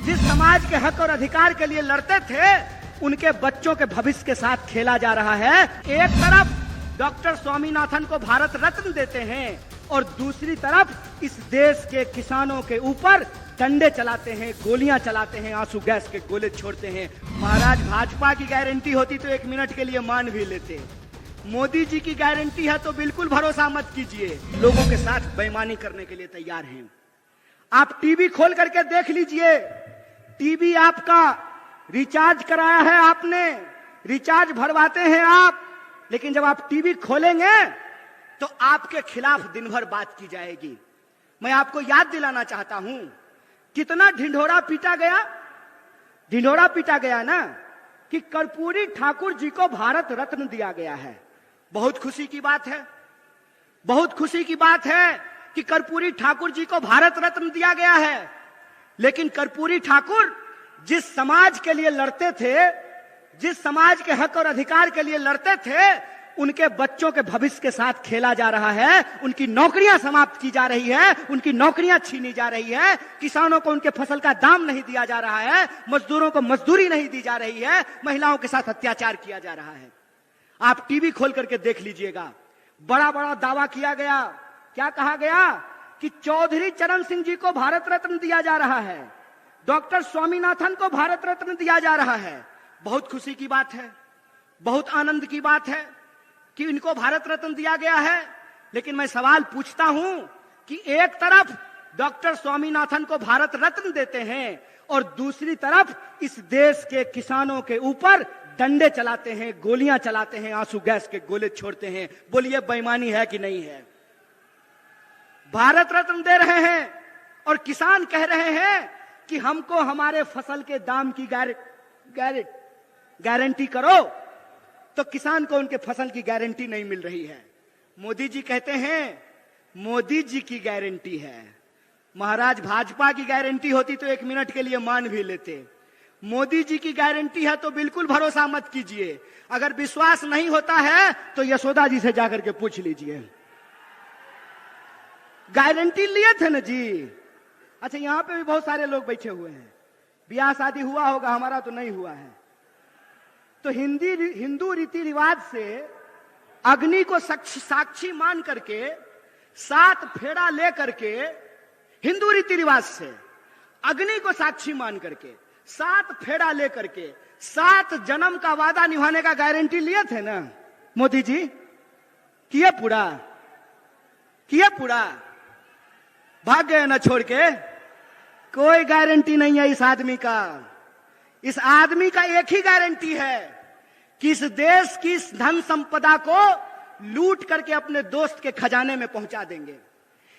जिस समाज के हक और अधिकार के लिए लड़ते थे, उनके बच्चों के भविष्य के साथ खेला जा रहा है। एक तरफ डॉक्टर स्वामीनाथन को भारत रत्न देते हैं और दूसरी तरफ इस देश के किसानों के ऊपर डंडे चलाते हैं, गोलियां चलाते हैं, आंसू गैस के गोले छोड़ते हैं। महाराज, भाजपा की गारंटी होती तो 1 मिनट के लिए मान भी लेते। मोदी जी की गारंटी है तो बिल्कुल भरोसा मत कीजिए। लोगों के साथ बेईमानी करने के लिए तैयार हैं। आप टीवी खोल करके देख लीजिए। टीवी आपका रिचार्ज कराया है आपने, रिचार्ज भरवाते हैं आप, लेकिन जब आप टीवी खोलेंगे तो आपके खिलाफ दिन भर बात की जाएगी। मैं आपको याद दिलाना चाहता हूं, कितना ढिंढोरा पीटा गया। ढिंढोरा पीटा गया ना कि कर्पूरी ठाकुर जी को भारत रत्न दिया गया है। बहुत खुशी की बात है, बहुत खुशी की बात है कि कर्पूरी ठाकुर जी को भारत रत्न दिया गया है। लेकिन कर्पूरी ठाकुर जिस समाज के लिए लड़ते थे, जिस समाज के हक और अधिकार के लिए लड़ते थे, उनके बच्चों के भविष्य के साथ खेला जा रहा है। उनकी नौकरियां समाप्त की जा रही है, उनकी नौकरियां छीनी जा रही है, किसानों को उनके फसल का दाम नहीं दिया जा रहा है, मजदूरों को मजदूरी नहीं दी जा रही है, महिलाओं के साथ अत्याचार किया जा रहा है। आप टीवी खोल करके देख लीजिएगा। बड़ा बड़ा दावा किया गया। क्या कहा गया कि चौधरी चरण सिंह जी को भारत रत्न दिया जा रहा है, डॉक्टर स्वामीनाथन को भारत रत्न दिया जा रहा है। बहुत खुशी की बात है, बहुत आनंद की बात है कि इनको भारत रत्न दिया गया है। लेकिन मैं सवाल पूछता हूं कि एक तरफ डॉक्टर स्वामीनाथन को भारत रत्न देते हैं और दूसरी तरफ इस देश के किसानों के ऊपर डंडे चलाते हैं, गोलियां चलाते हैं, आंसू गैस के गोले छोड़ते हैं। बोलिए बेईमानी है कि नहीं है? भारत रत्न दे रहे हैं और किसान कह रहे हैं कि हमको हमारे फसल के दाम की गारंटी करो, तो किसान को उनके फसल की गारंटी नहीं मिल रही है। मोदी जी कहते हैं मोदी जी की गारंटी है। महाराज, भाजपा की गारंटी होती तो 1 मिनट के लिए मान भी लेते। मोदी जी की गारंटी है तो बिल्कुल भरोसा मत कीजिए। अगर विश्वास नहीं होता है तो यशोदा जी से जाकर के पूछ लीजिए। गारंटी लिए थे ना जी। अच्छा, यहां पे भी बहुत सारे लोग बैठे हुए हैं। ब्याह शादी हुआ होगा, हमारा तो नहीं हुआ है। तो हिंदू रीति रिवाज से अग्नि को साक्षी मान करके 7 फेरा ले करके, हिंदू रीति रिवाज से अग्नि को साक्षी मान करके 7 फेरा ले करके 7 जन्म का वादा निभाने का गारंटी लिए थे ना मोदी जी। किए पूरा? किए पूरा? भाग गए ना छोड़ के? कोई गारंटी नहीं है इस आदमी का। इस आदमी का एक ही गारंटी है कि इस देश की धन संपदा को लूट करके अपने दोस्त के खजाने में पहुंचा देंगे।